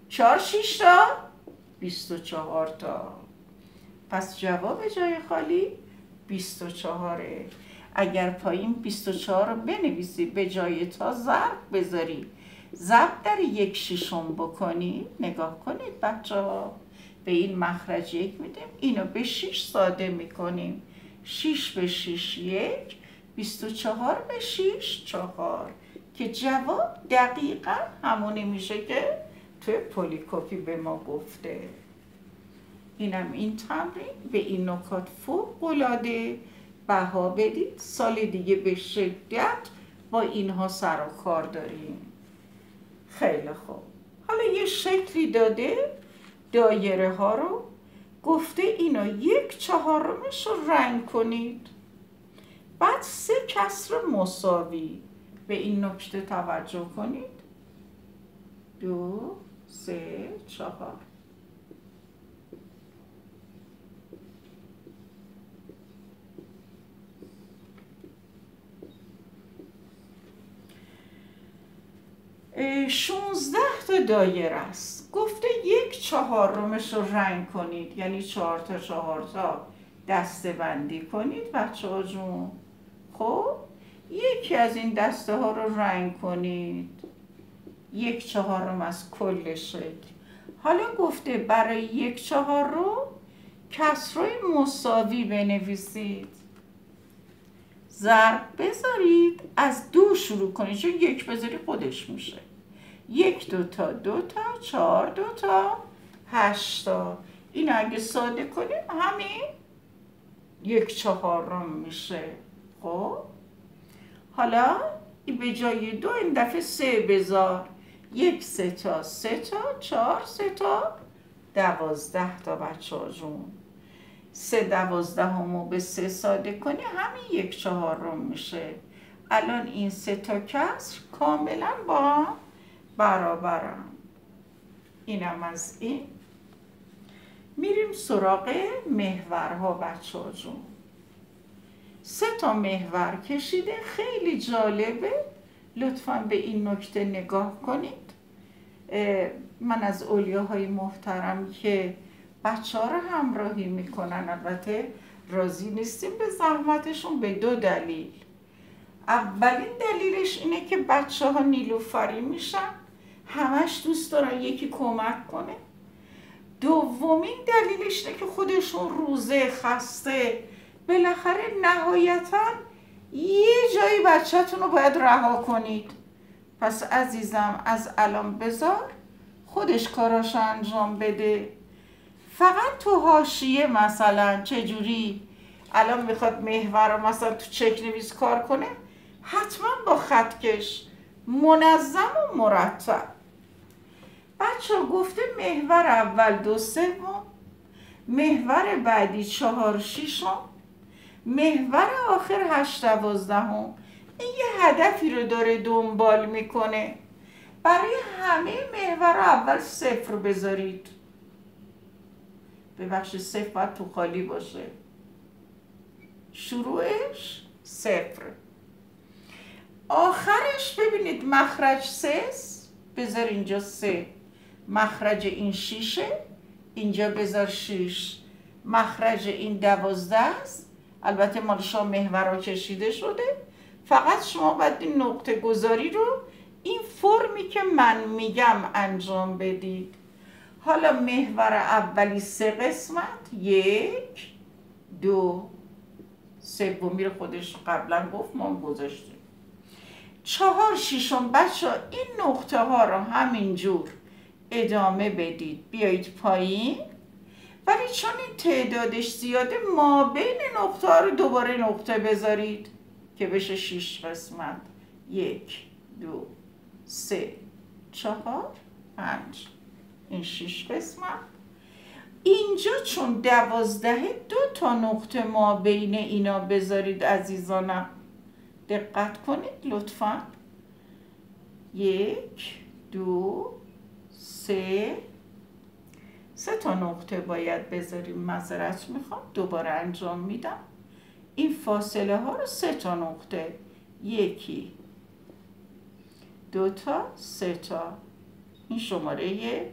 4 6 تا 24 تا. پس جواب جای خالی 24. اگر پایین 24 رو بنویسی به جای تا ضرب بذاری ضرب در 1/6 بکنی، نگاه کنید بچه ها، به این مخرج 1 میدیم، اینو به 6 ساده میکنیم. 6 به 6 1، 24 به 6 4، که جواب دقیقا همونی میشه که توی پولیکوپی به ما گفته. اینم این تمرین. به این نکات فوق‌العاده بها بدید. سال دیگه به شدت با اینها سر و کار داریم. خیلی خوب. حالا یه شکلی داده، دایره ها رو گفته اینو 1/4 رو رنگ کنید، بعد 3 کسر مساوی. به این نکته توجه کنید. 2 3 4. شونزده تا دایره است. گفته 1/4 رو رنگ کنید، یعنی 4 تا 4 تا دسته بندی کنید بچه ها جون. خب یکی از این دسته ها رو رنگ کنید، 1/4 از کل شکل. حالا گفته برای 1/4 رو کسرای مساوی بنویسید، ضرب بذارید، از 2 شروع کنید، چون 1 بذاری خودش میشه. 1 2 تا 2 تا 4 2 تا 8 تا. این اگه ساده کنیم همین 1/4 میشه. خب حالا به جای 2 این دفعه 3 بذار. 1 3 تا 3 تا 4 3 تا 12 تا بچه ها جون. 3/12 به 3 ساده کنی همین 1/4 میشه. الان این 3 تا کسر کاملا با هم برابرن. اینم از این. میریم سراغ محورها بچه ها جون. 3 تا محور کشیده، خیلی جالبه. لطفاً به این نکته نگاه کنید. من از اولیاهای محترم که بچه ها رو همراهی میکنن البته راضی نیستیم به زحمتشون به 2 دلیل. اولین دلیلش اینه که بچه ها نیلوفری میشن، همش دوست دارن یکی کمک کنه. دومین دلیلش اینه که خودشون روزه خسته، بالاخره نهایتا یه جایی بچه‌تون رو باید رها کنید. پس عزیزم از الان بذار خودش کاراشو انجام بده. فقط تو حاشیه مثلا چجوری الان میخواد محور رو مثلا تو چک نویس کار کنه، حتما با خطکش منظم و مرتب. بچه گفته محور اول 2 3، محور بعدی 4 6، محور آخر 8 12. این یه هدفی رو داره دنبال میکنه. برای همه محور اول 0 بذارید. ببخشید 0 باید تو خالی باشه، شروعش 0، آخرش ببینید مخرج 3 بذار اینجا 3، مخرج این 6، اینجا بذار 6، مخرج این 12 است. البته مال شما محورها کشیده شده، فقط شما باید این نقطه گذاری رو این فرمی که من میگم انجام بدید. حالا محور اولی 3 قسمت، 1 2، سومی رو خودش قبلا گفت ما گذاشتیم. 4 6 بچه این نقطه ها رو همینجور ادامه بدید، بیایید پایین. ولی چون این تعدادش زیاده ما بین نقطه ها رو دوباره نقطه بذارید که بشه 6 قسمت. 1 2 3 4 5. این 6 قسمت. اینجا چون 12 2 تا نقطه ما بین اینا بذارید عزیزانم. دقت کنید لطفاً. 1 2 3 تا نقطه باید بذاریم. معذرت میخوام دوباره انجام میدم. این فاصله ها رو 3 تا نقطه، 1 2 تا 3 تا. این شماره